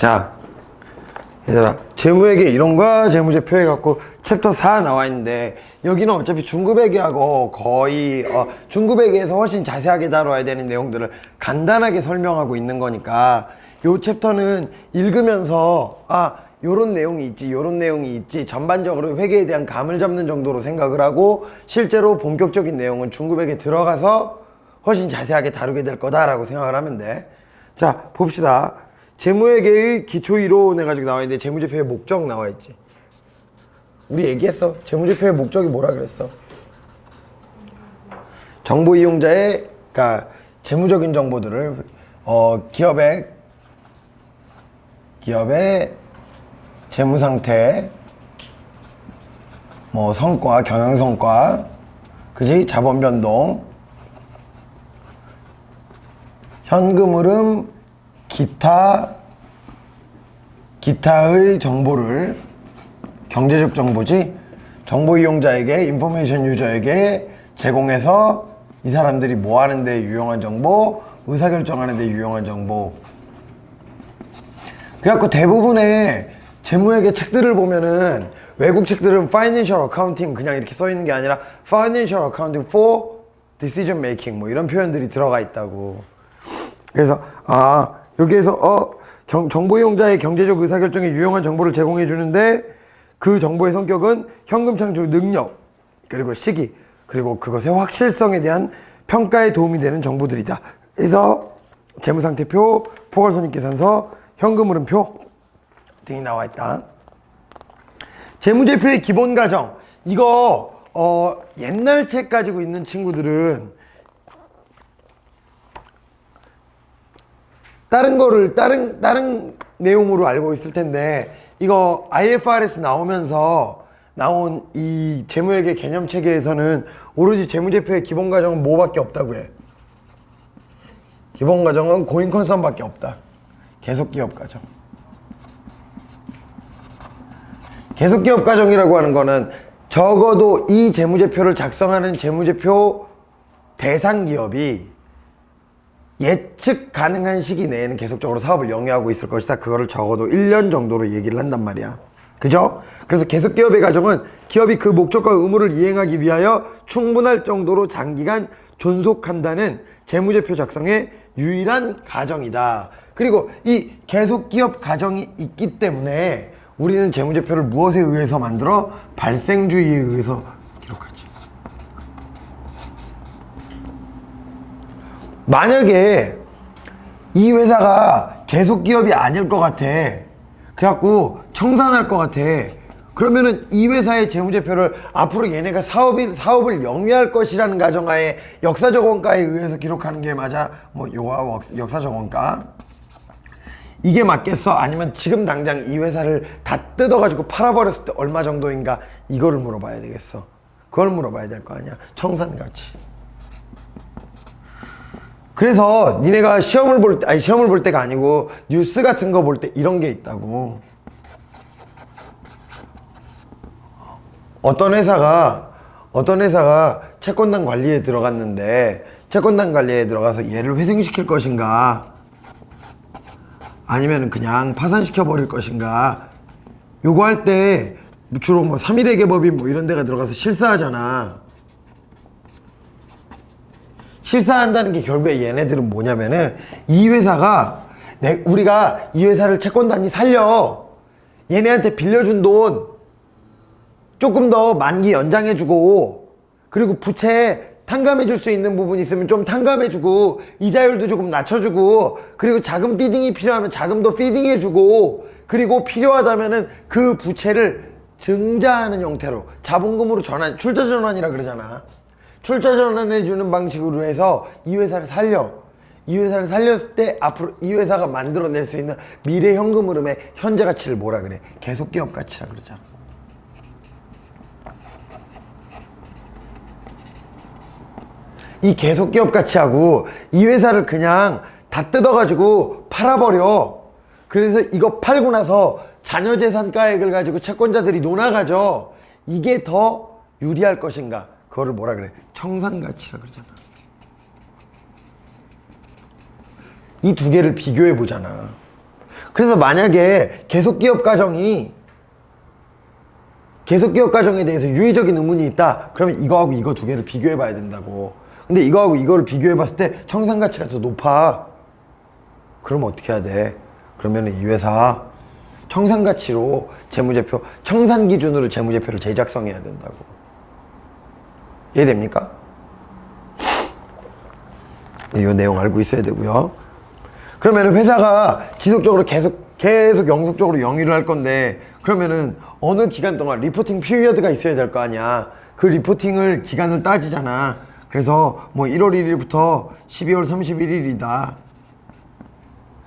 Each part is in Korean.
자, 얘들아, 재무회계 이론과 재무제표 해갖고 챕터 4 나와 있는데, 여기는 어차피 중급회계하고 거의 중급회계에서 훨씬 자세하게 다뤄야 되는 내용들을 간단하게 설명하고 있는 거니까, 요 챕터는 읽으면서 요런 내용이 있지, 요런 내용이 있지, 전반적으로 회계에 대한 감을 잡는 정도로 생각을 하고, 실제로 본격적인 내용은 중급회계 들어가서 훨씬 자세하게 다루게 될 거다라고 생각을 하면 돼. 자, 봅시다. 재무회계의 기초이론 해가지고 나와 있는데, 재무제표의 목적 나와 있지. 우리 얘기했어. 재무제표의 목적이 뭐라 그랬어? 정보 이용자의, 그러니까 재무적인 정보들을 기업의 재무 상태, 뭐 성과, 경영 성과, 그지? 자본 변동, 현금 흐름, 기타의 정보를, 경제적 정보지, 정보 이용자에게, 인포메이션 유저에게 제공해서 이 사람들이 뭐 하는 데 유용한 정보, 의사결정하는 데 유용한 정보. 그래갖고 대부분의 재무회계 책들을 보면은, 외국 책들은 Financial Accounting 그냥 이렇게 써 있는 게 아니라 Financial Accounting for Decision Making 뭐 이런 표현들이 들어가 있다고. 그래서 여기에서 정보 이용자의 경제적 의사결정에 유용한 정보를 제공해 주는데, 그 정보의 성격은 현금 창출 능력, 그리고 시기, 그리고 그것의 확실성에 대한 평가에 도움이 되는 정보들이다. 그래서 재무상태표, 포괄손익계산서, 현금 흐름표 등이 나와 있다. 재무제표의 기본 과정, 이거 옛날 책 가지고 있는 친구들은 다른 내용으로 알고 있을 텐데, 이거 IFRS 나오면서 나온 이 재무회계 개념 체계에서는 오로지 재무제표의 기본 과정은 뭐밖에 없다고 해. 기본 과정은 고잉 컨선밖에 없다. 계속기업 과정. 계속기업 과정이라고 하는 거는 적어도 이 재무제표를 작성하는 재무제표 대상 기업이 예측 가능한 시기 내에는 계속적으로 사업을 영위하고 있을 것이다. 그거를 적어도 1년 정도로 얘기를 한단 말이야. 그죠? 그래서 계속기업의 과정은 기업이 그 목적과 의무를 이행하기 위하여 충분할 정도로 장기간 존속한다는 재무제표 작성의 유일한 과정이다. 그리고 이 계속기업 과정이 있기 때문에 우리는 재무제표를 무엇에 의해서 만들어? 발생주의에 의해서 기록하지. 만약에 이 회사가 계속기업이 아닐 것 같아, 그래갖고 청산할 것 같아, 그러면은 이 회사의 재무제표를 앞으로 얘네가 사업을 영위할 것이라는 가정하에 역사적 원가에 의해서 기록하는 게 맞아? 뭐 요거 역사적 원가? 이게 맞겠어? 아니면 지금 당장 이 회사를 다 뜯어가지고 팔아버렸을 때 얼마 정도인가? 이거를 물어봐야 되겠어. 그걸 물어봐야 될 거 아니야. 청산가치. 그래서 니네가 시험을 볼 때가 아니고 뉴스 같은 거 볼 때 이런 게 있다고. 어떤 회사가 채권단 관리에 들어갔는데, 채권단 관리에 들어가서 얘를 회생시킬 것인가, 아니면 그냥 파산시켜 버릴 것인가, 요거 할 때 주로 뭐 3일회계법인 뭐 이런 데가 들어가서 실사하잖아. 실사한다는 게 결국에 얘네들은 뭐냐면은, 이 회사가 우리가 이 회사를 채권단이 살려, 얘네한테 빌려준 돈 조금 더 만기 연장해주고, 그리고 부채 탕감해줄 수 있는 부분이 있으면 좀 탕감해주고, 이자율도 조금 낮춰주고, 그리고 자금 피딩이 필요하면 자금도 피딩해주고, 그리고 필요하다면은 그 부채를 증자하는 형태로 자본금으로 출자 전환이라 그러잖아. 출자 전환해주는 방식으로 해서 이 회사를 살려. 이 회사를 살렸을 때 앞으로 이 회사가 만들어낼 수 있는 미래 현금 흐름의 현재 가치를 뭐라 그래? 계속기업 가치라 그러잖아. 이 계속기업 가치하고 이 회사를 그냥 다 뜯어가지고 팔아버려. 그래서 이거 팔고 나서 자녀재산가액을 가지고 채권자들이 논아가죠. 이게 더 유리할 것인가? 그거를 뭐라 그래? 청산가치라 그러잖아. 이 두 개를 비교해 보잖아. 그래서 만약에 계속기업 가정에 대해서 유의적인 의문이 있다. 그러면 이거하고 이거 두 개를 비교해 봐야 된다고. 근데 이거하고 이거를 비교해 봤을 때 청산 가치가 더 높아. 그럼 어떻게 해야 돼? 그러면 이 회사 청산 가치로 재무제표, 청산 기준으로 재무제표를 재작성해야 된다고. 이해됩니까? 이 내용 알고 있어야 되고요. 그러면 회사가 지속적으로 계속 영속적으로 영위를 할 건데, 그러면은 어느 기간 동안 리포팅 피리어드가 있어야 될 거 아니야. 그 리포팅을 기간을 따지잖아. 그래서 뭐 1월 1일부터 12월 31일이다.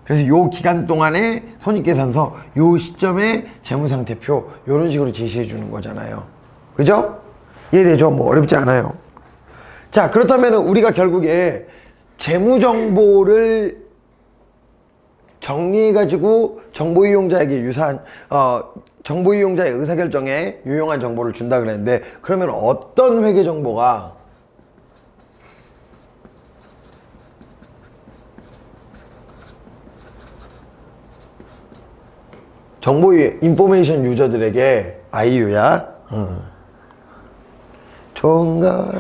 그래서 요 기간 동안에 손익계산서, 요 시점에 재무상태표, 요런 식으로 제시해 주는 거잖아요. 그죠? 이해되죠? 뭐 어렵지 않아요. 자, 그렇다면 우리가 결국에 재무정보를 정리해가지고 정보이용자에게 정보이용자의 의사결정에 유용한 정보를 준다 그랬는데, 그러면 어떤 회계정보가 인포메이션 유저들에게 아이유야? 좋은 걸.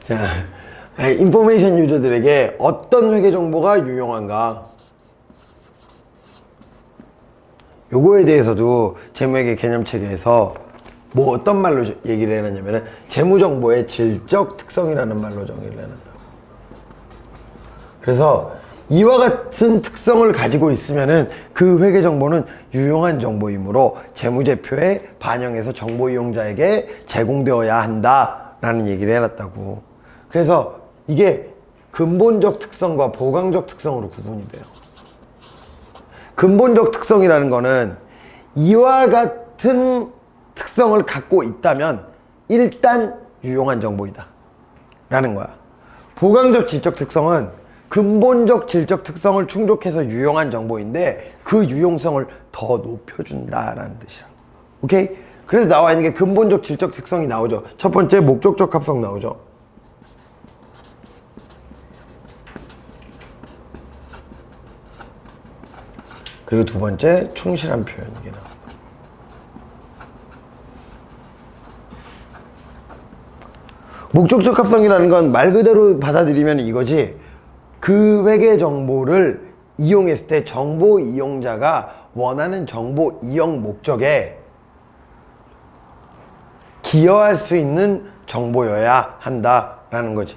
자, 인포메이션 유저들에게 어떤 회계 정보가 유용한가? 요거에 대해서도 재무회계 개념체계에서 뭐 어떤 말로 얘기를 해놨냐면은 재무정보의 질적 특성이라는 말로 정의를 해놨다고. 그래서 이와 같은 특성을 가지고 있으면은 그 회계 정보는 유용한 정보이므로 재무제표에 반영해서 정보 이용자에게 제공되어야 한다라는 얘기를 해놨다고. 그래서 이게 근본적 특성과 보강적 특성으로 구분이 돼요. 근본적 특성이라는 거는 이와 같은 특성을 갖고 있다면 일단 유용한 정보이다 라는 거야. 보강적 질적 특성은 근본적 질적 특성을 충족해서 유용한 정보인데 그 유용성을 더 높여준다라는 뜻이야. 오케이? 그래서 나와 있는 게 근본적 질적 특성이 나오죠. 첫 번째 목적적 합성 나오죠. 그리고 두 번째 충실한 표현, 이게 나옵니다. 목적적 합성이라는 건 말 그대로 받아들이면 이거지, 그 회계 정보를 이용했을 때 정보 이용자가 원하는 정보 이용 목적에 기여할 수 있는 정보여야 한다라는 거지.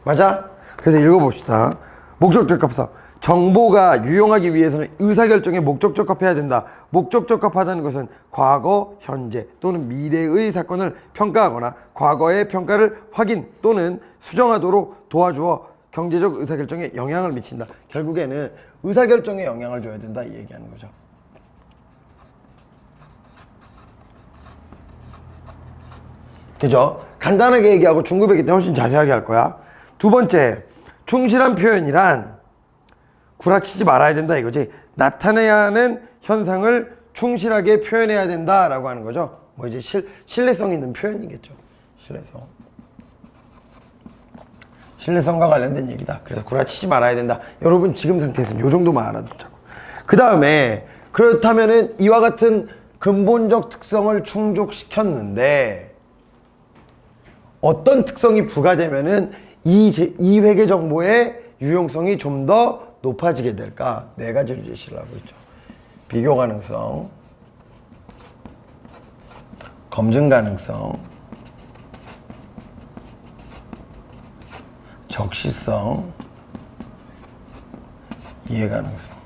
맞아? 그래서 읽어봅시다. 목적적 합성. 정보가 유용하기 위해서는 의사결정에 목적적합해야 된다. 목적적합하다는 것은 과거, 현재 또는 미래의 사건을 평가하거나 과거의 평가를 확인 또는 수정하도록 도와주어 경제적 의사결정에 영향을 미친다. 결국에는 의사결정에 영향을 줘야 된다, 이 얘기하는 거죠. 그죠? 간단하게 얘기하고 중급이기 때문에 훨씬 자세하게 할 거야. 두 번째, 충실한 표현이란 구라치지 말아야 된다 이거지. 나타내야 하는 현상을 충실하게 표현해야 된다라고 하는 거죠. 뭐 이제 신뢰성 있는 표현이겠죠. 신뢰성과 관련된 얘기다. 그래서 구라치지 말아야 된다. 여러분 지금 상태에서는 요 정도만 알아두자고. 그 다음에 그렇다면은 이와 같은 근본적 특성을 충족시켰는데 어떤 특성이 부과되면은 이 회계 정보의 유용성이 좀 더 높아지게 될까? 네 가지로 제시를 하고 있죠. 비교 가능성, 검증 가능성, 적시성, 이해 가능성.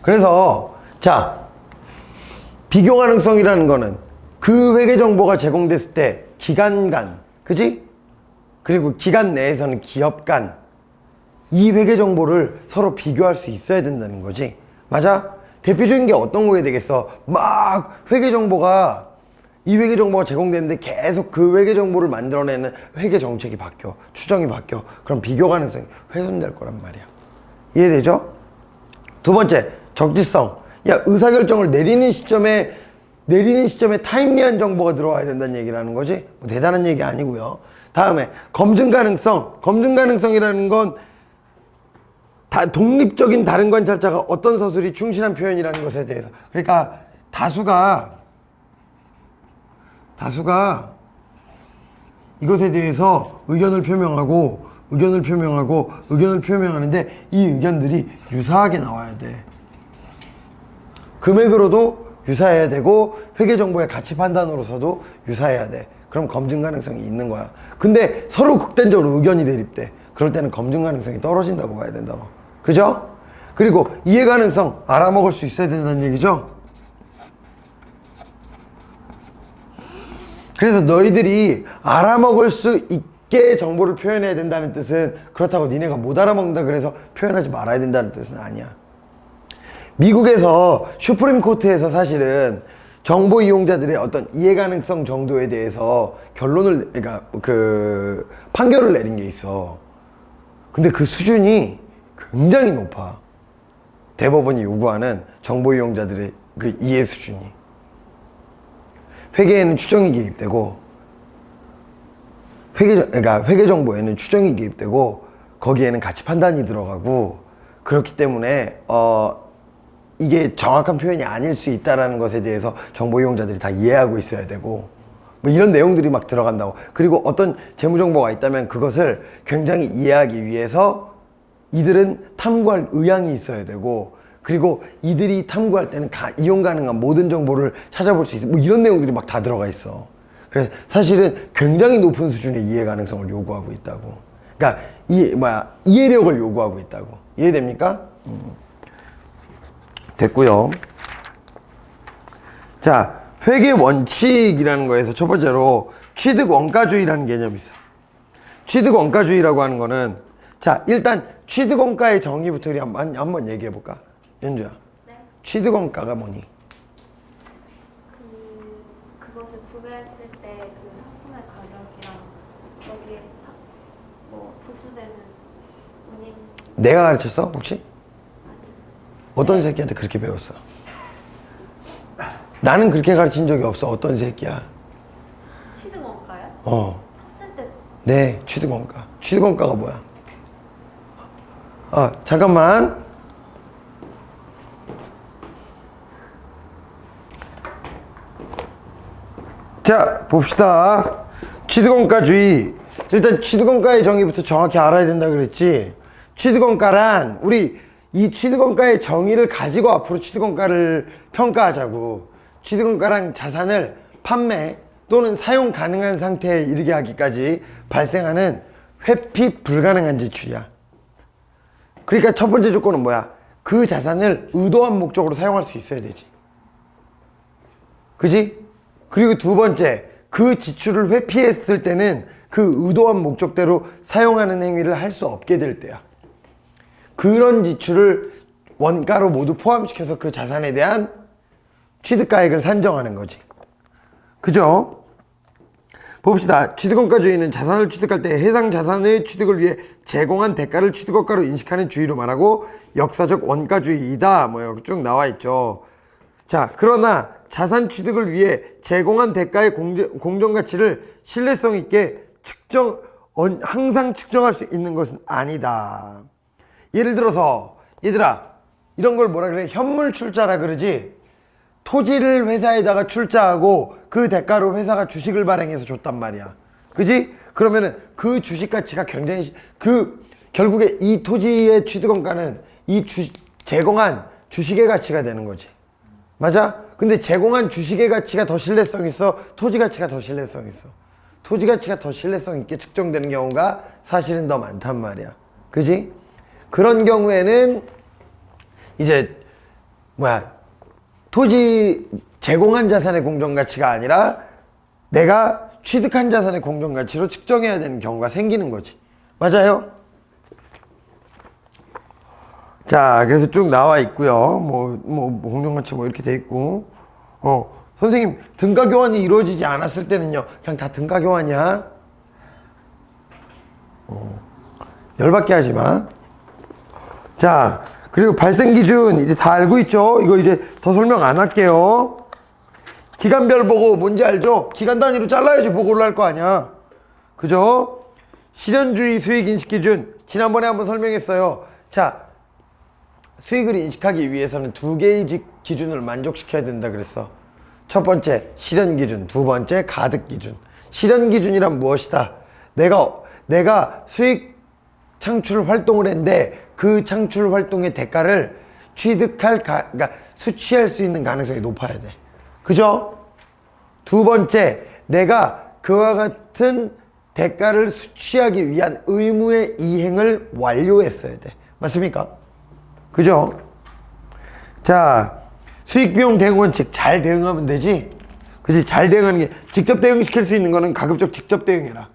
그래서 자, 비교 가능성이라는 거는 그 회계 정보가 제공됐을 때 기관 간, 그지? 그리고 기간 내에서는 기업 간 이 회계 정보를 서로 비교할 수 있어야 된다는 거지. 맞아? 대표적인 게 어떤 거에 되겠어? 막 회계 정보가 이 회계 정보가 제공되는데 계속 그 회계 정보를 만들어내는 회계 정책이 바뀌어, 추정이 바뀌어. 그럼 비교 가능성이 훼손될 거란 말이야. 이해되죠? 두 번째, 적지성. 야, 의사결정을 내리는 시점에 타임리한 정보가 들어와야 된다는 얘기를 하는 거지. 뭐 대단한 얘기 아니고요. 다음에 검증 가능성. 검증 가능성이라는 건 다 독립적인 다른 관찰자가 어떤 서술이 충실한 표현이라는 것에 대해서. 그러니까 다수가 이것에 대해서 의견을 표명하는데 이 의견들이 유사하게 나와야 돼. 금액으로도 유사해야 되고 회계 정보의 가치 판단으로서도 유사해야 돼. 그럼 검증 가능성이 있는 거야. 근데 서로 극단적으로 의견이 대립돼. 그럴 때는 검증 가능성이 떨어진다고 봐야 된다고. 그죠? 그리고 이해 가능성 알아먹을 수 있어야 된다는 얘기죠. 그래서 너희들이 알아먹을 수 있게 정보를 표현해야 된다는 뜻은 그렇다고 니네가 못 알아먹는다 그래서 표현하지 말아야 된다는 뜻은 아니야. 미국에서 슈프림 코트에서 사실은 정보 이용자들의 어떤 이해 가능성 정도에 대해서 그러니까 판결을 내린 게 있어. 근데 그 수준이 굉장히 높아. 대법원이 요구하는 정보 이용자들의 그 이해 수준이. 회계에는 추정이 개입되고, 그러니까 회계 정보에는 추정이 개입되고, 거기에는 가치 판단이 들어가고, 그렇기 때문에 이게 정확한 표현이 아닐 수 있다는 것에 대해서 정보 이용자들이 다 이해하고 있어야 되고, 뭐 이런 내용들이 막 들어간다고. 그리고 어떤 재무 정보가 있다면 그것을 굉장히 이해하기 위해서 이들은 탐구할 의향이 있어야 되고, 그리고 이들이 탐구할 때는 이용 가능한 모든 정보를 찾아볼 수 있어. 뭐 이런 내용들이 막 다 들어가 있어. 그래서 사실은 굉장히 높은 수준의 이해 가능성을 요구하고 있다고. 그러니까 이해력을 요구하고 있다고. 이해됩니까? 됐고요. 자, 회계 원칙이라는 거에서 첫 번째로 취득 원가주의라는 개념이 있어. 취득 원가주의라고 하는 거는, 자, 일단 취득 원가의 정의부터 우리 한번 얘기해 볼까? 연주야. 네. 취득 원가가 뭐니? 그것을 구매했을 때 그 상품의 가격이랑 거기에 뭐 부수되는 운임. 내가 가르쳤어? 혹시? 어떤 새끼한테 그렇게 배웠어? 나는 그렇게 가르친 적이 없어. 어떤 새끼야? 취득 원가요? 샀을 때. 네, 취득 원가. 취득 원가가 뭐야? 잠깐만. 자, 봅시다. 취득원가주의. 일단 취득원가의 정의부터 정확히 알아야 된다 그랬지. 취득원가란, 우리 이 취득원가의 정의를 가지고 앞으로 취득원가를 평가하자고. 취득원가란 자산을 판매 또는 사용 가능한 상태에 이르게 하기까지 발생하는 회피 불가능한 지출이야. 그러니까 첫 번째 조건은 뭐야? 그 자산을 의도한 목적으로 사용할 수 있어야 되지. 그지? 그리고 두 번째, 그 지출을 회피했을 때는 그 의도한 목적대로 사용하는 행위를 할 수 없게 될 때야. 그런 지출을 원가로 모두 포함시켜서 그 자산에 대한 취득가액을 산정하는 거지. 그죠? 봅시다. 취득원가주의는 자산을 취득할 때 해당 자산의 취득을 위해 제공한 대가를 취득원가로 인식하는 주의로 말하고 역사적 원가주의이다. 뭐 쭉 나와 있죠. 자, 그러나 자산 취득을 위해 제공한 대가의 공정가치를 신뢰성 있게 항상 측정할 수 있는 것은 아니다. 예를 들어서, 얘들아, 이런 걸 뭐라 그래? 현물 출자라 그러지? 토지를 회사에다가 출자하고 그 대가로 회사가 주식을 발행해서 줬단 말이야. 그지? 그러면은 그 주식 가치가 굉장히, 결국에 이 토지의 취득원가는 제공한 주식의 가치가 되는 거지. 맞아? 근데 제공한 주식의 가치가 더 신뢰성 있어? 토지 가치가 더 신뢰성 있어? 토지 가치가 더 신뢰성 있게 측정되는 경우가 사실은 더 많단 말이야. 그지? 그런 경우에는 이제 토지 제공한 자산의 공정가치가 아니라 내가 취득한 자산의 공정가치로 측정해야 되는 경우가 생기는 거지. 맞아요? 자, 그래서 쭉 나와 있고요. 공정가치 이렇게 돼 있고. 선생님, 등가 교환이 이루어지지 않았을 때는요, 그냥 다 등가 교환이야. 열받게 하지 마. 자, 그리고 발생 기준 이제 다 알고 있죠? 이거 이제 더 설명 안 할게요. 기간별 보고 뭔지 알죠? 기간 단위로 잘라야지 보고를 할 거 아니야. 그죠? 실현주의 수익 인식 기준 지난번에 한번 설명했어요. 자, 수익을 인식하기 위해서는 두 개의 기준을 만족시켜야 된다 그랬어. 첫 번째 실현 기준, 두 번째 가득 기준. 실현 기준이란 무엇이다? 내가 수익 창출 활동을 했는데 그 창출 활동의 대가를 그러니까 수취할 수 있는 가능성이 높아야 돼. 그죠? 두 번째, 내가 그와 같은 대가를 수취하기 위한 의무의 이행을 완료했어야 돼. 맞습니까? 그죠? 자, 수익 비용 대응 원칙 잘 대응하면 되지? 그치? 잘 대응하는 게, 직접 대응시킬 수 있는 거는 가급적 직접 대응해라.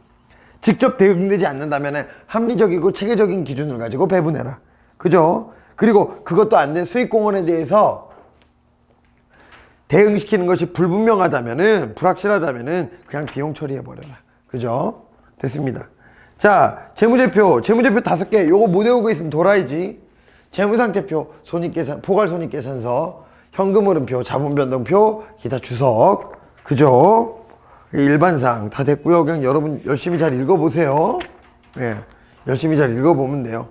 직접 대응되지 않는다면 합리적이고 체계적인 기준을 가지고 배분해라. 그죠? 그리고 그것도 안 된 수익 공헌에 대해서 대응시키는 것이 불분명하다면은, 불확실하다면은 그냥 비용 처리해버려라. 그죠? 됐습니다. 자, 재무제표 5개. 요거 못 외우고 있으면 돌아야지. 재무상태표, 손익계산, 포괄손익계산서, 현금흐름표, 자본변동표, 기타 주석. 그죠? 일반상 다 됐고요. 그냥 여러분 열심히 잘 읽어보세요. 예, 열심히 잘 읽어보면 돼요.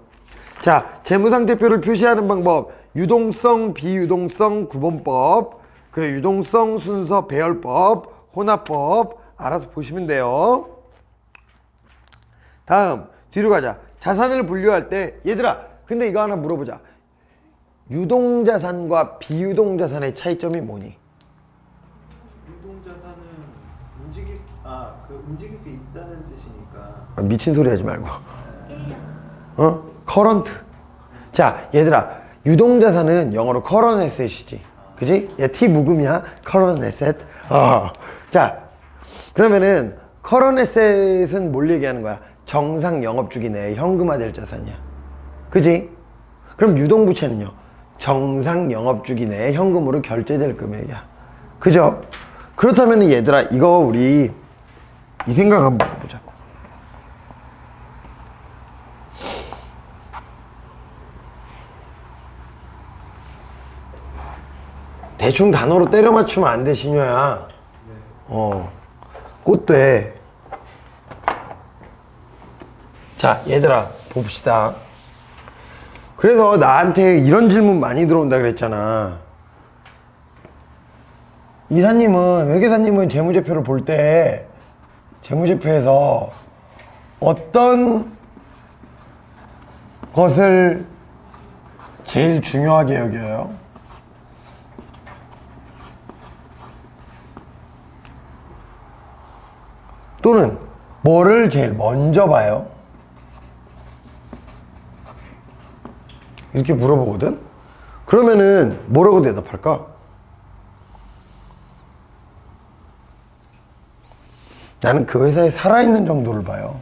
자, 재무상태표를 표시하는 방법. 유동성, 비유동성, 구분법, 그리고 유동성, 순서, 배열법, 혼합법 알아서 보시면 돼요. 다음 뒤로 가자. 자산을 분류할 때, 얘들아 근데 이거 하나 물어보자. 유동자산과 비유동자산의 차이점이 뭐니? 유동자산은 움직일 수 있다는 뜻이니까. 미친 소리 하지 말고. 커런트. 자, 얘들아, 유동자산은 영어로 커런트 에셋이지. 그지? 얘 T 묵음이야. 커런트 에셋. 자, 그러면은 커런트 에셋은 뭘 얘기하는 거야? 정상 영업주기 내에 현금화될 자산이야. 그지? 그럼 유동부채는요? 정상 영업주기 내에 현금으로 결제될 금액이야. 그죠? 그렇다면 얘들아, 이거 우리 이 생각 한번 해보자. 대충 단어로 때려 맞추면 안 돼, 신효야. 꽃돼. 자, 얘들아, 봅시다. 그래서 나한테 이런 질문 많이 들어온다 그랬잖아. 회계사님은 재무제표를 볼 때, 재무제표에서 어떤 것을 제일 중요하게 여겨요? 또는 뭐를 제일 먼저 봐요? 이렇게 물어보거든? 그러면은 뭐라고 대답할까? 나는 그 회사에 살아있는 정도를 봐요.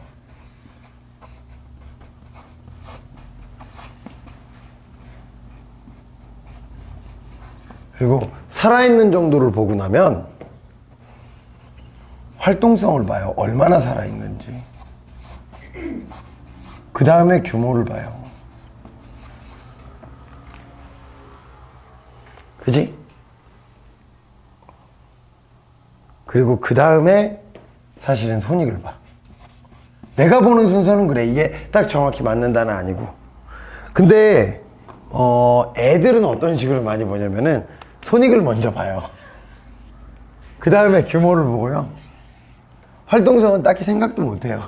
그리고 살아있는 정도를 보고 나면 활동성을 봐요. 얼마나 살아있는지. 그 다음에 규모를 봐요. 그지? 그리고 그 다음에 사실은 손익을 봐. 내가 보는 순서는 그래. 이게 딱 정확히 맞는다는 아니고. 근데 애들은 어떤 식으로 많이 보냐면은 손익을 먼저 봐요. 그 다음에 규모를 보고요. 활동성은 딱히 생각도 못해요.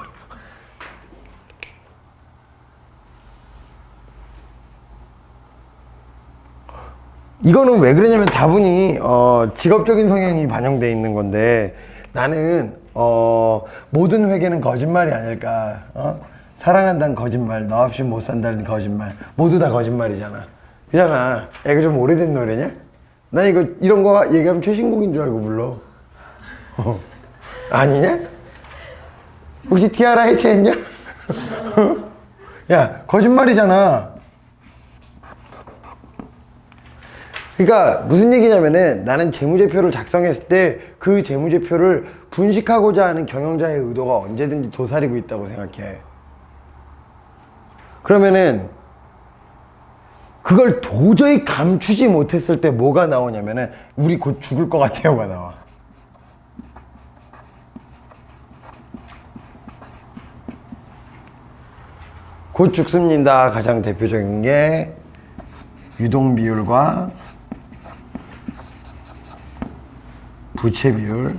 이거는 왜 그러냐면 다분히 직업적인 성향이 반영되어 있는 건데, 나는 모든 회계는 거짓말이 아닐까. 사랑한다는 거짓말, 너 없이 못 산다는 거짓말, 모두 다 거짓말이잖아. 그잖아. 이거 좀 오래된 노래냐? 나 이런 거 얘기하면 최신곡인 줄 알고 불러. 아니냐? 혹시 티아라 해체했냐? 야, 거짓말이잖아. 그러니까 무슨 얘기냐면은, 나는 재무제표를 작성했을 때 그 재무제표를 분식하고자 하는 경영자의 의도가 언제든지 도사리고 있다고 생각해. 그러면은 그걸 도저히 감추지 못했을 때 뭐가 나오냐면은, 우리 곧 죽을 것 같아요가 나와. 곧 죽습니다. 가장 대표적인 게 유동 비율과 부채 비율,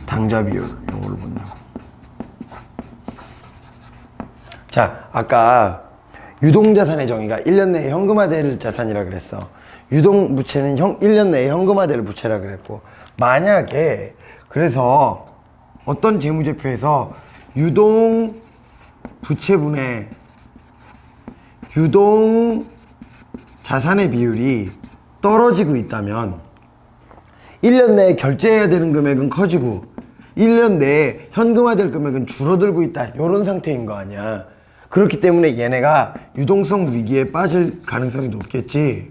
당좌 비율 이런 걸로 본다고. 자, 아까 유동자산의 정의가 1년 내에 현금화될 자산이라 그랬어. 유동부채는 1년 내에 현금화될 부채라 그랬고, 만약에 그래서 어떤 재무제표에서 유동부채분의 유동자산의 비율이 떨어지고 있다면 1년 내에 결제해야 되는 금액은 커지고 1년 내에 현금화될 금액은 줄어들고 있다, 이런 상태인 거 아니야. 그렇기 때문에 얘네가 유동성 위기에 빠질 가능성이 높겠지.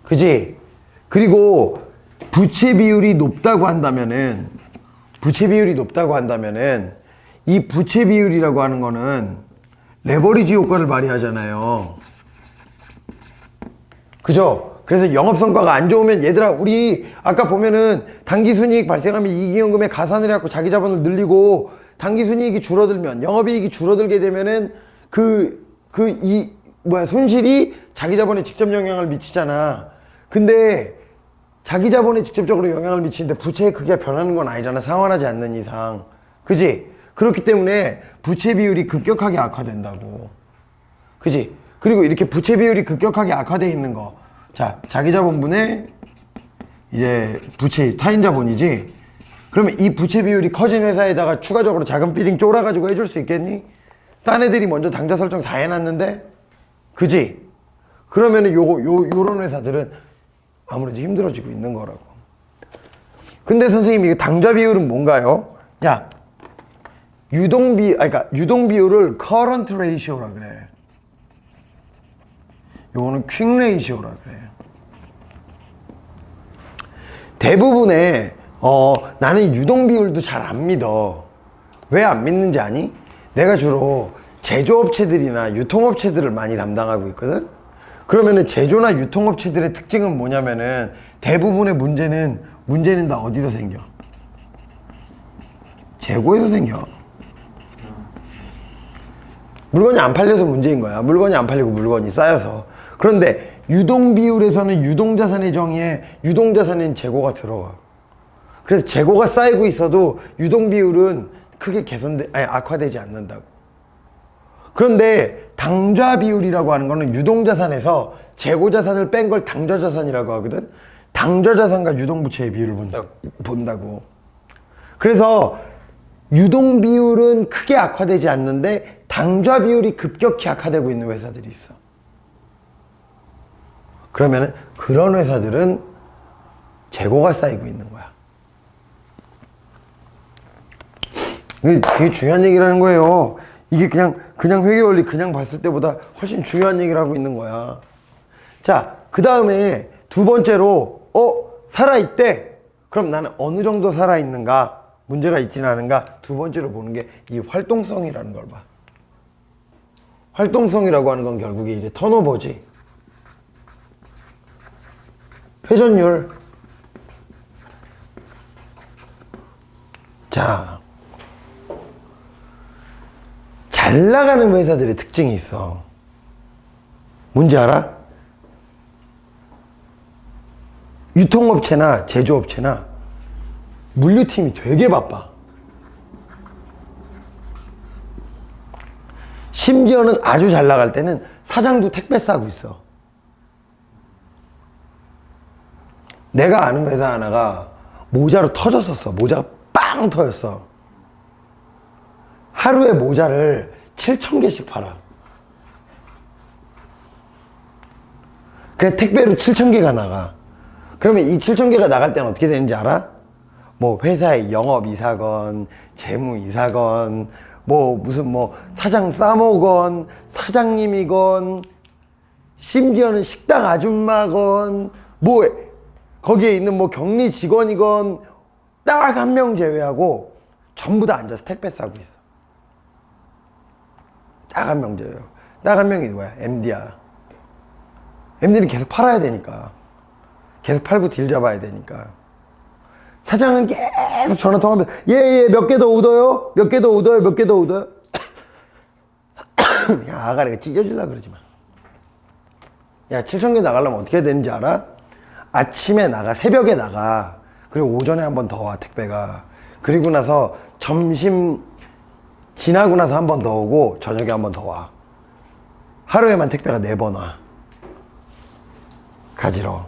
그지? 그리고 부채 비율이 높다고 한다면은 이 부채 비율이라고 하는 거는 레버리지 효과를 발휘하잖아요. 그죠? 그래서 영업성과가 안 좋으면, 얘들아, 우리 아까 보면은 당기순이익 발생하면 이익이익금에 가산을 해갖고 자기 자본을 늘리고, 당기순이익이 줄어들면, 영업이익이 줄어들게 되면은 손실이 자기 자본에 직접 영향을 미치잖아. 근데 자기 자본에 직접적으로 영향을 미치는데 부채의 크기가 변하는 건 아니잖아, 상환하지 않는 이상. 그지? 그렇기 때문에 부채 비율이 급격하게 악화된다고. 그지? 그리고 이렇게 부채 비율이 급격하게 악화되어 있는 거, 자, 자기 자본분의 이제 부채, 타인 자본이지. 그러면 이 부채 비율이 커진 회사에다가 추가적으로 자금 비딩 쫄아가지고 해줄 수 있겠니? 딴 애들이 먼저 당좌 설정 다 해놨는데? 그지? 그러면은 요런 회사들은 아무래도 힘들어지고 있는 거라고. 근데 선생님, 이거 당좌 비율은 뭔가요? 야, 유동 비율을 current ratio라 그래. 요거는 퀵 레이시오라 그래. 대부분의 나는 유동 비율도 잘 안 믿어. 왜 안 믿는지 아니? 내가 주로 제조업체들이나 유통업체들을 많이 담당하고 있거든. 그러면은 제조나 유통업체들의 특징은 뭐냐면은 대부분의 문제는 다 어디서 생겨? 재고에서 생겨. 물건이 안 팔려서 문제인 거야. 물건이 안 팔리고 물건이 쌓여서. 그런데 유동 비율에서는 유동자산의 정의에 유동자산인 재고가 들어가. 그래서 재고가 쌓이고 있어도 유동 비율은 크게 악화되지 않는다고. 그런데 당좌 비율이라고 하는 거는 유동자산에서 재고자산을 뺀 걸 당좌자산이라고 하거든. 당좌자산과 유동부채의 비율을 본다고. 그래서 유동 비율은 크게 악화되지 않는데 당좌 비율이 급격히 악화되고 있는 회사들이 있어. 그러면은 그런 회사들은 재고가 쌓이고 있는 거야. 이게 되게 중요한 얘기라는 거예요. 이게 그냥 회계 원리 그냥 봤을 때보다 훨씬 중요한 얘기를 하고 있는 거야. 자, 그 다음에 두 번째로 살아있대. 그럼 나는 어느 정도 살아있는가, 문제가 있지는 않은가. 두 번째로 보는 게 이 활동성이라는 걸 봐. 활동성이라고 하는 건 결국에 이제 턴오버지. 회전율. 자, 잘 나가는 회사들의 특징이 있어. 뭔지 알아? 유통업체나 제조업체나 물류팀이 되게 바빠. 심지어는 아주 잘 나갈 때는 사장도 택배 싸고 있어. 내가 아는 회사 하나가 모자로 터졌었어. 모자가 빵 터졌어. 하루에 모자를 7,000개씩 팔아. 그래, 택배로 7,000개가 나가. 그러면 이 7,000개가 나갈 때는 어떻게 되는지 알아? 뭐 회사의 영업이사건, 재무이사건, 무슨 사장 싸모건, 사장님이건, 심지어는 식당 아줌마건, 거기에 있는 격리 직원이건, 딱 한 명 제외하고 전부 다 앉아서 택배 싸고 있어. 딱 한 명 제외하고. 딱 한 명이 누구야? MD야. MD는 계속 팔아야 되니까. 계속 팔고 딜 잡아야 되니까. 사장은 계속 전화 통화하면서 예, 몇 개 더 얻어요? 몇 개 더 얻어요? 몇 개 더 얻어요? 야, 아가리가 찢어질라 그러지 마. 야, 7,000개 나가려면 어떻게 해야 되는지 알아? 아침에 나가, 새벽에 나가. 그리고 오전에 한 번 더 와, 택배가. 그리고 나서 점심 지나고 나서 한 번 더 오고 저녁에 한 번 더 와. 하루에만 택배가 4번 와. 가지러.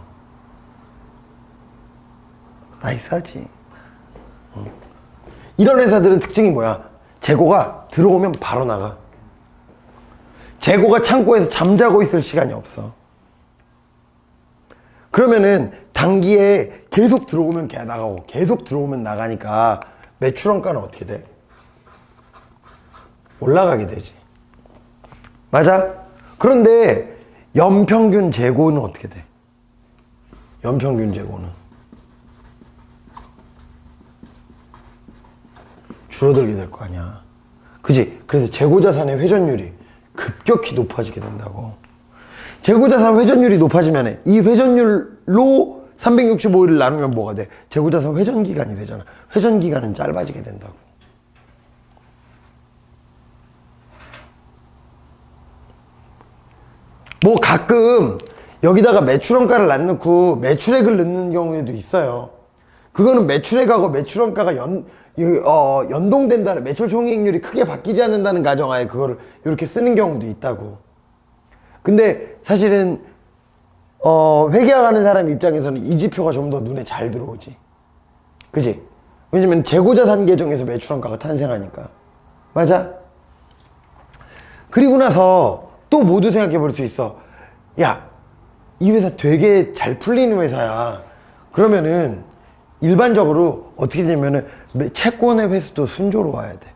나이스하지. 이런 회사들은 특징이 뭐야? 재고가 들어오면 바로 나가. 재고가 창고에서 잠자고 있을 시간이 없어. 그러면은 단기에 계속 들어오면 걔 나가고 계속 들어오면 나가니까 매출원가는 어떻게 돼? 올라가게 되지. 맞아? 그런데 연평균 재고는 어떻게 돼? 연평균 재고는 줄어들게 될 거 아니야. 그지? 그래서 재고자산의 회전율이 급격히 높아지게 된다고. 재고자산 회전율이 높아지면 이 회전율로 365일을 나누면 뭐가 돼? 재고자산 회전기간이 되잖아. 회전기간은 짧아지게 된다고. 뭐 가끔 여기다가 매출원가를 안 넣고 매출액을 넣는 경우에도 있어요. 그거는 매출액하고 매출원가가 연동된다는, 매출 총이익률이 크게 바뀌지 않는다는 가정하에 그거를 이렇게 쓰는 경우도 있다고. 근데 사실은 회계학하는 사람 입장에서는 이 지표가 좀 더 눈에 잘 들어오지. 그지? 왜냐면 재고자산 계정에서 매출원가가 탄생하니까. 맞아? 그리고 나서 또 모두 생각해 볼 수 있어. 야, 이 회사 되게 잘 풀리는 회사야. 그러면은 일반적으로 어떻게 되냐면은 채권의 회수도 순조로워야 돼.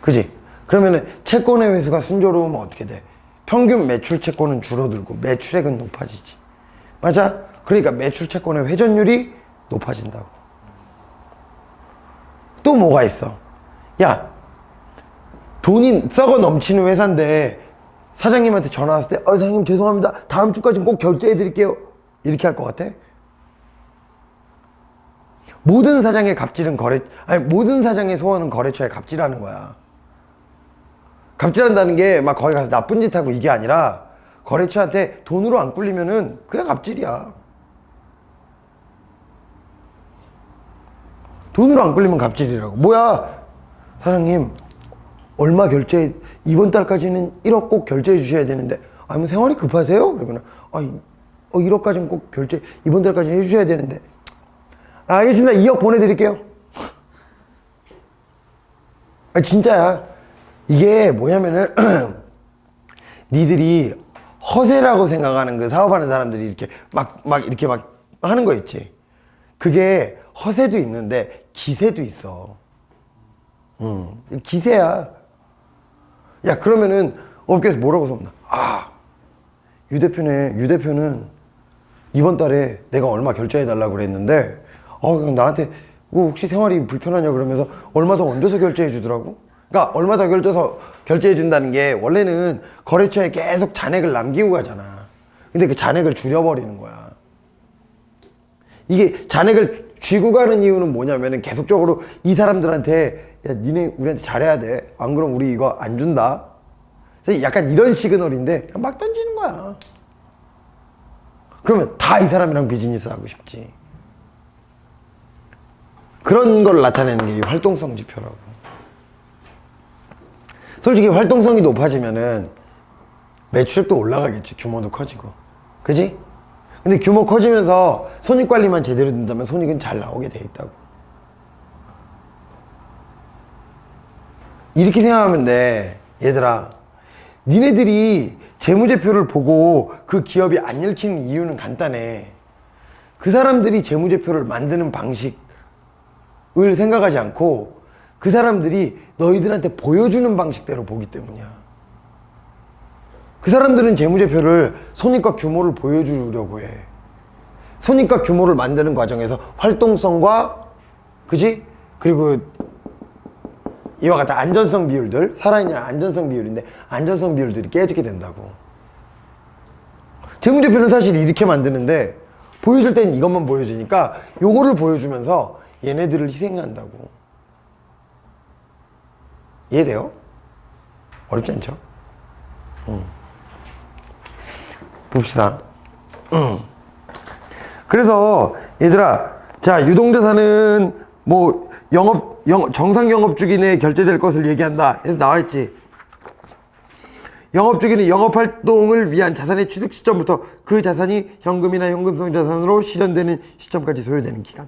그지? 그러면은 채권의 회수가 순조로우면 어떻게 돼? 평균 매출 채권은 줄어들고 매출액은 높아지지. 맞아? 그러니까 매출 채권의 회전율이 높아진다고. 또 뭐가 있어? 야, 돈이 썩어 넘치는 회사인데 사장님한테 전화 왔을 때 사장님 죄송합니다. 다음 주까지는 꼭 결제해 드릴게요. 이렇게 할 것 같아? 모든 사장의 갑질은 모든 사장의 소원은 거래처에 갑질하는 거야. 갑질한다는 게 막 거기 가서 나쁜 짓 하고 이게 아니라 거래처한테 돈으로 안 꿀리면은 그게 갑질이야. 돈으로 안 꿀리면 갑질이라고. 뭐야, 사장님 얼마 이번 달까지는 1억 꼭 결제해 주셔야 되는데, 뭐 생활이 급하세요? 그러면 1억까지는 꼭 이번 달까지는 해주셔야 되는데, 알겠습니다. 2억 보내드릴게요. 진짜야. 이게 뭐냐면은 니들이 허세라고 생각하는 그 사업하는 사람들이 이렇게 이렇게 하는 거 있지. 그게 허세도 있는데 기세도 있어. 기세야. 야, 그러면은 업계에서 뭐라고 섭나? 유 대표는 이번 달에 내가 얼마 결제해 달라고 그랬는데 나한테 혹시 생활이 불편하냐 그러면서 얼마 더 얹어서 결제해 주더라고. 그러니까 얼마 더 결제해 준다는 게 원래는 거래처에 계속 잔액을 남기고 가잖아. 근데 그 잔액을 줄여버리는 거야. 이게 잔액을 쥐고 가는 이유는 뭐냐면은 계속적으로 이 사람들한테 야, 니네 우리한테 잘해야 돼. 안 그럼 우리 이거 안 준다. 약간 이런 시그널인데 그냥 막 던지는 거야. 그러면 다 이 사람이랑 비즈니스 하고 싶지. 그런 걸 나타내는 게 이 활동성 지표라고. 솔직히 활동성이 높아지면은 매출액도 올라가겠지. 규모도 커지고. 그지? 근데 규모 커지면서 손익 관리만 제대로 된다면 손익은 잘 나오게 돼 있다고. 이렇게 생각하면 돼. 얘들아, 니네들이 재무제표를 보고 그 기업이 안 읽히는 이유는 간단해. 그 사람들이 재무제표를 만드는 방식을 생각하지 않고 그 사람들이 너희들한테 보여주는 방식대로 보기 때문이야. 그 사람들은 재무제표를 손익과 규모를 보여주려고 해. 손익과 규모를 만드는 과정에서 활동성과, 그지? 그리고 이와 같은 안전성 비율들, 살아있는 안전성 비율인데 안전성 비율들이 깨지게 된다고. 재무제표는 사실 이렇게 만드는데 보여줄 땐 이것만 보여주니까 요거를 보여주면서 얘네들을 희생한다고. 이해돼요? 어렵지 않죠? 봅시다. 그래서 얘들아, 자, 유동자산은 뭐 정상 영업주기 내에 결제될 것을 얘기한다 해서 나와있지. 영업주기는 영업활동을 위한 자산의 취득 시점부터 그 자산이 현금이나 현금성 자산으로 실현되는 시점까지 소요되는 기간.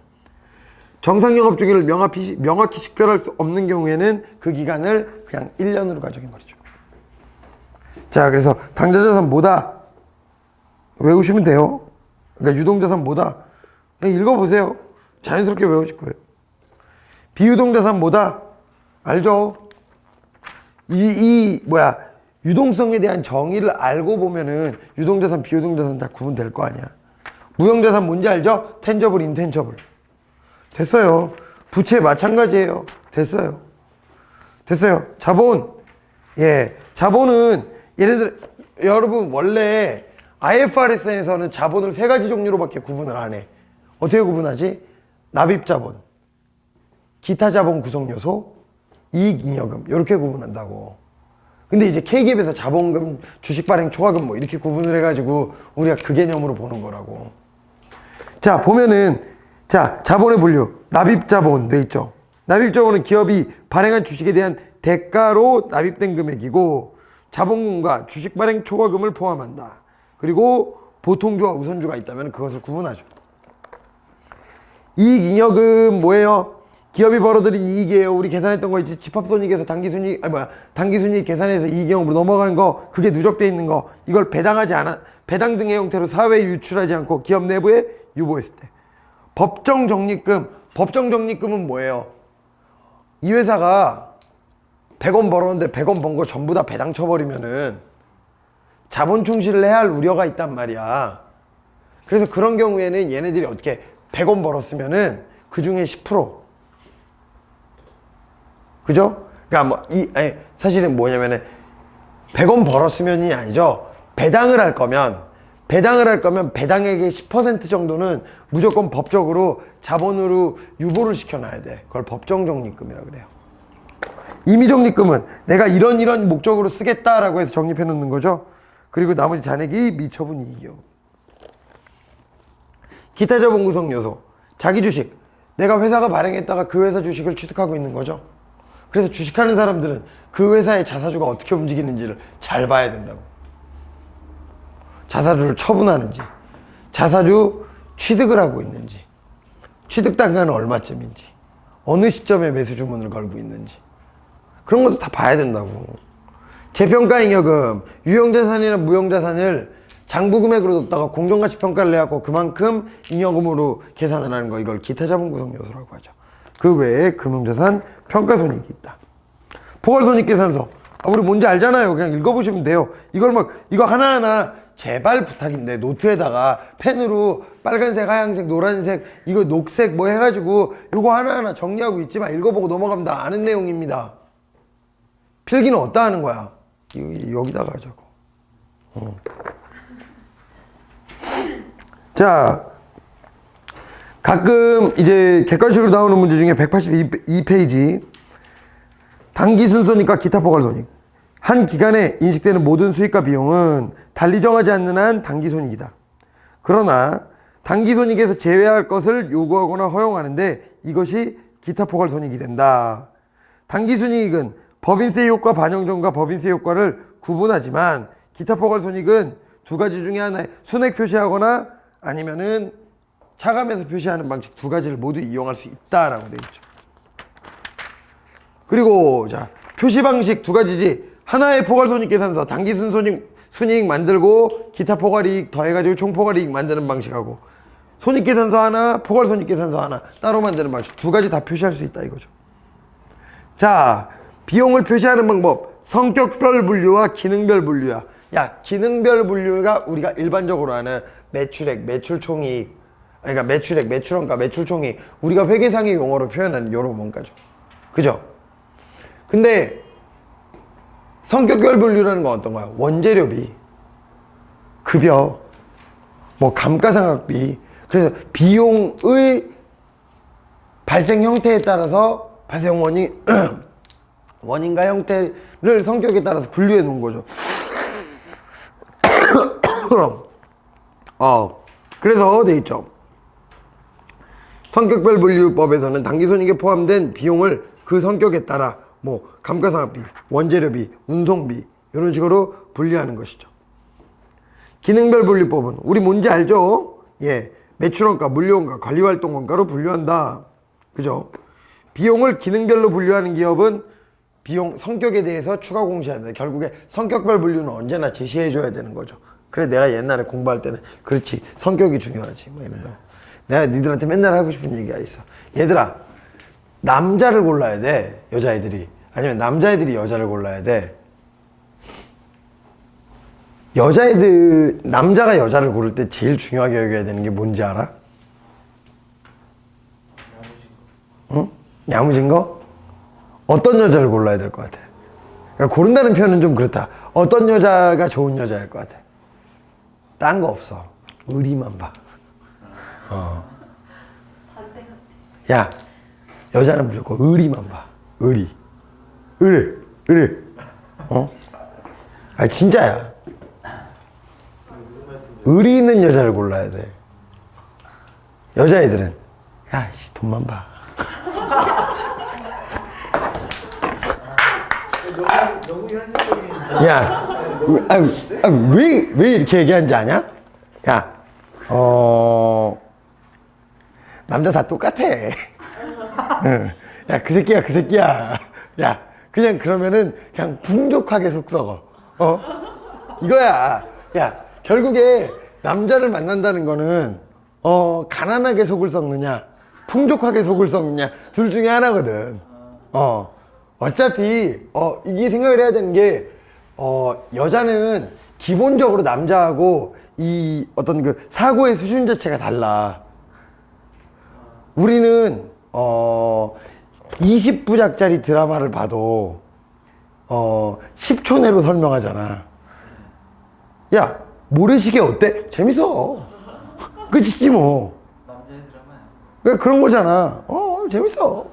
정상 영업주기를 명확히 식별할 수 없는 경우에는 그 기간을 그냥 1년으로 가정해버리죠. 자, 그래서 당좌자산 뭐다? 외우시면 돼요. 그러니까 유동자산 뭐다? 그냥 읽어보세요. 자연스럽게 외우실 거예요. 비유동자산 뭐다? 알죠? 유동성에 대한 정의를 알고 보면은 유동자산, 비유동자산 다 구분될 거 아니야. 무형자산 뭔지 알죠? 텐저블, 인텐저블. 됐어요. 부채 마찬가지예요. 됐어요. 자본. 예. 자본은 얘네들, 여러분 원래 IFRS에서는 자본을 세 가지 종류로밖에 구분을 안 해. 어떻게 구분하지? 납입자본, 기타자본 구성요소, 이익잉여금 이렇게 구분한다고. 근데 이제 K기업에서 자본금, 주식발행 초과금 뭐 이렇게 구분을 해가지고 우리가 그 개념으로 보는 거라고. 자, 보면은 자, 자본의 분류, 납입자본 돼 있죠. 납입자본은 기업이 발행한 주식에 대한 대가로 납입된 금액이고 자본금과 주식발행 초과금을 포함한다. 그리고 보통주와 우선주가 있다면 그것을 구분하죠. 이익잉여금 뭐예요? 기업이 벌어들인 이익이에요. 우리 계산했던 거 있지. 집합손익에서 당기순이익 계산해서 이익영업으로 넘어가는 거, 그게 누적돼 있는 거, 이걸 배당 등의 형태로 사회에 유출하지 않고 기업 내부에 유보했을 때. 법정적립금은 뭐예요? 이 회사가 100원 벌었는데 100원 번 거 전부 다 배당 쳐버리면은 자본 충실을 해야 할 우려가 있단 말이야. 그래서 그런 경우에는 얘네들이 어떻게 100원 벌었으면은 그 중에 10%. 그죠? 그러니까 사실은 뭐냐면은 100원 벌었으면이 아니죠. 배당을 할 거면 배당액의 10% 정도는 무조건 법적으로 자본으로 유보를 시켜놔야 돼. 그걸 법정적립금이라고 그래요. 임의적립금은 내가 이런 목적으로 쓰겠다라고 해서 적립해 놓는 거죠. 그리고 나머지 잔액이 미처분 이익이요. 기타 자본 구성 요소. 자기 주식. 내가 회사가 발행했다가 그 회사 주식을 취득하고 있는 거죠. 그래서 주식하는 사람들은 그 회사의 자사주가 어떻게 움직이는지를 잘 봐야 된다고. 자사주를 처분하는지, 자사주 취득을 하고 있는지, 취득 단가는 얼마쯤인지, 어느 시점에 매수 주문을 걸고 있는지, 그런 것도 다 봐야 된다고. 재평가잉여금, 유형자산이나 무형자산을 장부금액으로 뒀다가 공정가치 평가를 해갖고 그만큼 잉여금으로 계산을 하는 거, 이걸 기타 자본 구성 요소라고 하죠. 그 외에 금융자산 평가손익이 있다. 포괄손익계산서. 우리 뭔지 알잖아요. 그냥 읽어보시면 돼요. 이거 하나하나 제발 부탁인데 노트에다가 펜으로 빨간색, 하얀색, 노란색, 이거 녹색 뭐 해가지고 이거 하나하나 정리하고 있지만 읽어보고 넘어가면 다 아는 내용입니다. 필기는 어디다 하는 거야? 여기다가 하자고. 자, 가끔 이제 객관식으로 나오는 문제 중에 182페이지 당기순손익과 기타 포괄손익. 한 기간에 인식되는 모든 수익과 비용은 달리 정하지 않는 한 당기손익이다. 그러나 당기손익에서 제외할 것을 요구하거나 허용하는데 이것이 기타 포괄손익이 된다. 당기순이익은 법인세 효과 반영전과 법인세 효과를 구분하지만 기타 포괄손익은 두 가지 중에 하나에 순액 표시하거나 아니면은 차감해서 표시하는 방식 두 가지를 모두 이용할 수 있다라고 되어 있죠. 그리고 자, 표시 방식 두 가지지. 하나의 포괄손익 계산서 단기순손익 만들고 기타 포괄이익 더해가지고 총포괄이익 만드는 방식하고 손익계산서 하나, 포괄손익계산서 하나 따로 만드는 방식 두 가지 다 표시할 수 있다 이거죠. 자, 비용을 표시하는 방법. 성격별 분류와 기능별 분류야. 야, 기능별 분류가 우리가 일반적으로 아는 매출액, 매출총이익, 그러니까 매출액, 매출원가, 매출총이익, 우리가 회계상의 용어로 표현하는 요런 뭔가죠. 그죠? 근데 성격별 분류라는 건 어떤 거야? 원재료비, 급여, 뭐 감가상각비, 그래서 비용의 발생 형태에 따라서 발생 원인, 원인과 형태를 성격에 따라서 분류해 놓은 거죠. 그래서 돼 있죠. 성격별 분류법에서는 당기순이익에 포함된 비용을 그 성격에 따라 뭐 감가상각비, 원재료비, 운송비 이런 식으로 분류하는 것이죠. 기능별 분류법은 우리 뭔지 알죠? 예, 매출원가, 물류원가, 관리활동원가로 분류한다. 그죠? 비용을 기능별로 분류하는 기업은 비용 성격에 대해서 추가 공시해야 돼. 결국에 성격별 분류는 언제나 제시해줘야 되는 거죠. 그래 내가 옛날에 공부할 때는 그렇지 성격이 중요하지 뭐 이런다. 내가 니들한테 맨날 하고 싶은 얘기가 있어. 얘들아 남자를 골라야 돼 여자애들이. 아니면 남자애들이 여자를 골라야 돼. 여자애들 남자가 여자를 고를 때 제일 중요하게 여겨야 되는 게 뭔지 알아? 응? 야무진 거? 어떤 여자를 골라야 될 것 같아? 그러니까 고른다는 표현은 좀 그렇다. 어떤 여자가 좋은 여자일 것 같아? 딴 거 없어. 의리만 봐. 야, 여자는 무조건 의리만 봐. 의리. 아, 진짜야. 의리 있는 여자를 골라야 돼. 여자애들은, 야, 씨, 돈만 봐. 너무 현실적인. 야, 왜 이렇게 얘기하는지 아냐? 야, 남자 다 똑같아. 응. 야, 그 새끼야. 야, 그냥 그러면은 그냥 풍족하게 속 썩어. 이거야. 야, 결국에 남자를 만난다는 거는, 가난하게 속을 썩느냐, 풍족하게 속을 썩느냐, 둘 중에 하나거든. 어차피, 이게 생각을 해야 되는 게, 여자는 기본적으로 남자하고 이 어떤 그 사고의 수준 자체가 달라. 우리는 20부작짜리 드라마를 봐도 10초 내로 설명하잖아. 야, 모래시계 어때? 재밌어. 끝이지 뭐. 남자의 드라마야. 왜 그런 거잖아. 재밌어.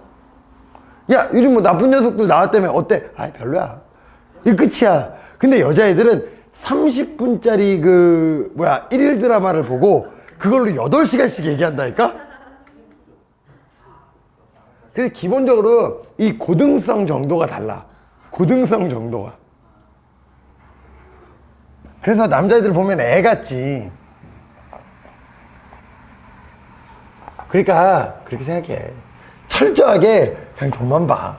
야, 요즘 뭐 나쁜 녀석들 나왔다며 어때? 아, 별로야. 이게 끝이야. 근데 여자애들은 30분짜리 그 일일 드라마를 보고 그걸로 8시간씩 얘기한다니까? 그래서 기본적으로 이 고등성 정도가 달라. 고등성 정도가. 그래서 남자애들 보면 애 같지. 그러니까 그렇게 생각해. 철저하게 그냥 돈만 봐.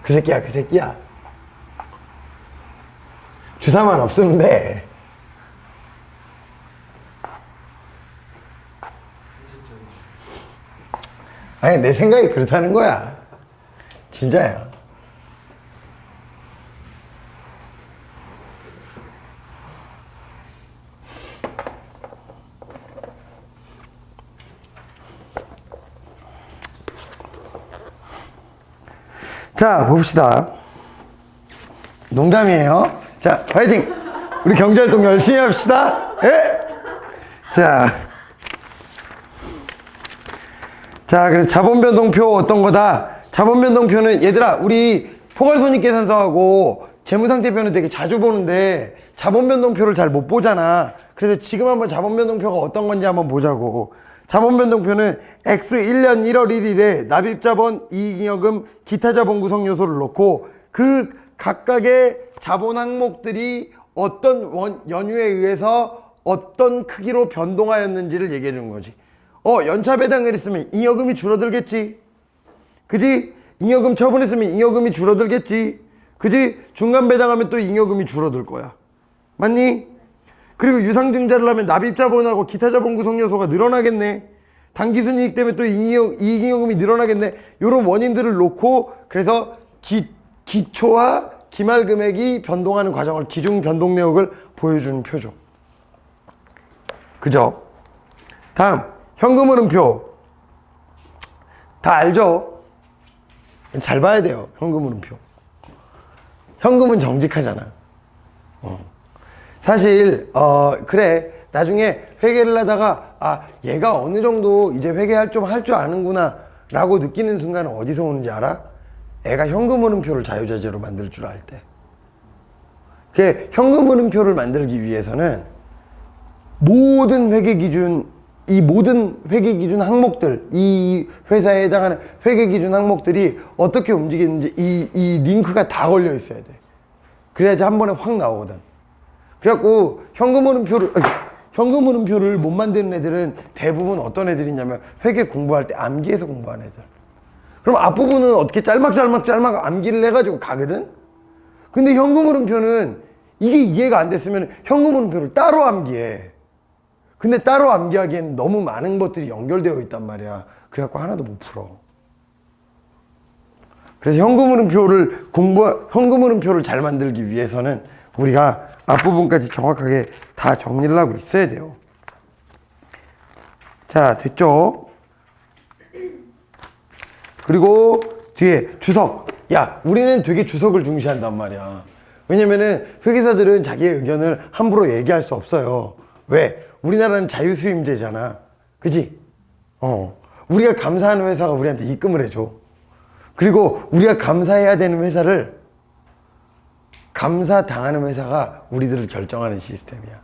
그 새끼야. 주사만 없으면 돼. 아니, 내 생각이 그렇다는 거야. 진짜야. 자, 봅시다. 농담이에요. 자, 화이팅! 우리 경제활동 열심히 합시다. 예? 자, 그래서 자본변동표 어떤 거다? 자본변동표는 얘들아, 우리 포괄손익계산서하고 재무상태표는 되게 자주 보는데 자본변동표를 잘 못 보잖아. 그래서 지금 한번 자본변동표가 어떤 건지 한번 보자고. 자본변동표는 X 1년 1월 1일에 납입자본, 이익잉여금, 기타 자본 구성 요소를 넣고 그 각각의 자본 항목들이 어떤 연유에 의해서 어떤 크기로 변동하였는지를 얘기해 주는 거지. 연차 배당을 했으면 잉여금이 줄어들겠지. 그지? 잉여금 처분했으면 잉여금이 줄어들겠지. 그지? 중간 배당하면 또 잉여금이 줄어들 거야. 맞니? 그리고 유상증자를 하면 납입자본하고 기타 자본 구성 요소가 늘어나겠네. 당기순이익 때문에 또 이익잉여금이 늘어나겠네. 요런 원인들을 놓고 그래서 기초와 기말 금액이 변동하는 과정을 기중 변동 내역을 보여주는 표죠. 그죠? 다음 현금 흐름표. 다 알죠? 잘 봐야 돼요. 현금 흐름표. 현금은 정직하잖아. 사실 그래 나중에 회계를 하다가 아 얘가 어느 정도 이제 회계할 좀 할 줄 아는구나 라고 느끼는 순간은 어디서 오는지 알아? 애가 현금 흐름표를 자유자재로 만들 줄 알 때. 그 현금 흐름표를 만들기 위해서는 모든 회계 기준, 이 모든 회계 기준 항목들, 이 회사에 해당하는 회계 기준 항목들이 어떻게 움직이는지 이 링크가 다 걸려 있어야 돼. 그래야지 한 번에 확 나오거든. 그래갖고 현금 흐름표를 못 만드는 애들은 대부분 어떤 애들이냐면 회계 공부할 때 암기해서 공부하는 애들. 그럼 앞부분은 어떻게 짤막 암기를 해가지고 가거든? 근데 현금 흐름표는 이게 이해가 안 됐으면 현금 흐름표를 따로 암기해. 근데 따로 암기하기에는 너무 많은 것들이 연결되어 있단 말이야. 그래갖고 하나도 못 풀어. 그래서 현금 흐름표를 잘 만들기 위해서는 우리가 앞부분까지 정확하게 다 정리를 하고 있어야 돼요. 자, 됐죠? 그리고 뒤에 주석. 야, 우리는 되게 주석을 중시한단 말이야. 왜냐면은 회계사들은 자기의 의견을 함부로 얘기할 수 없어요. 왜? 우리나라는 자유수임제잖아. 그지? 우리가 감사하는 회사가 우리한테 입금을 해줘. 그리고 우리가 감사해야 되는 회사를 감사당하는 회사가 우리들을 결정하는 시스템이야.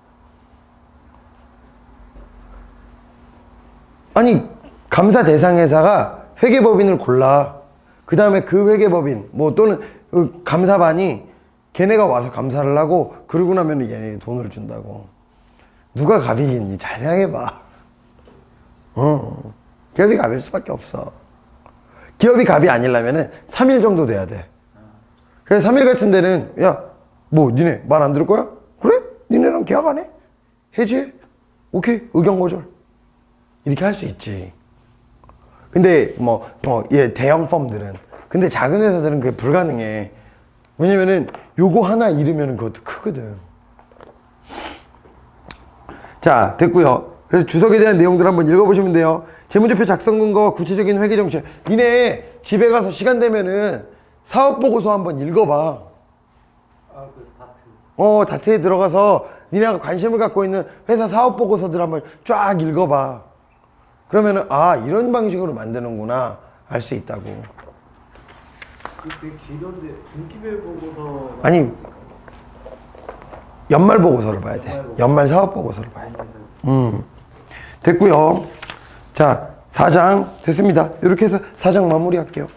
아니, 감사 대상 회사가 회계법인을 골라. 그 다음에 그 회계법인, 뭐 또는 그 감사반이 걔네가 와서 감사를 하고 그러고 나면 얘네 돈을 준다고. 누가 갑이겠니? 잘 생각해봐. 기업이 갑일 수밖에 없어. 기업이 갑이 아니려면은 3일 정도 돼야 돼. 그래서 3일 같은 데는 야, 뭐 니네 말 안 들을 거야? 그래? 니네랑 계약 안 해? 해지해? 오케이, 의견 거절. 이렇게 할 수 있지. 근데 대형 펌들은, 근데 작은 회사들은 그게 불가능해. 왜냐면은 요거 하나 잃으면 그것도 크거든. 자, 됐고요. 그래서 주석에 대한 내용들 한번 읽어보시면 돼요. 재무제표 작성 근거와 구체적인 회계 정책. 니네 집에 가서 시간 되면은 사업보고서 한번 읽어봐. 다트. 다트에 들어가서 니네가 관심을 갖고 있는 회사 사업보고서들 한번 쫙 읽어봐. 그러면은 아, 이런 방식으로 만드는구나 알 수 있다고. 그 되게 길던데 분기별 보고서. 아니, 연말 보고서를 봐야 돼. 연말 사업 보고서를 봐야 돼. 됐고요. 자, 4장 됐습니다. 이렇게 해서 4장 마무리할게요.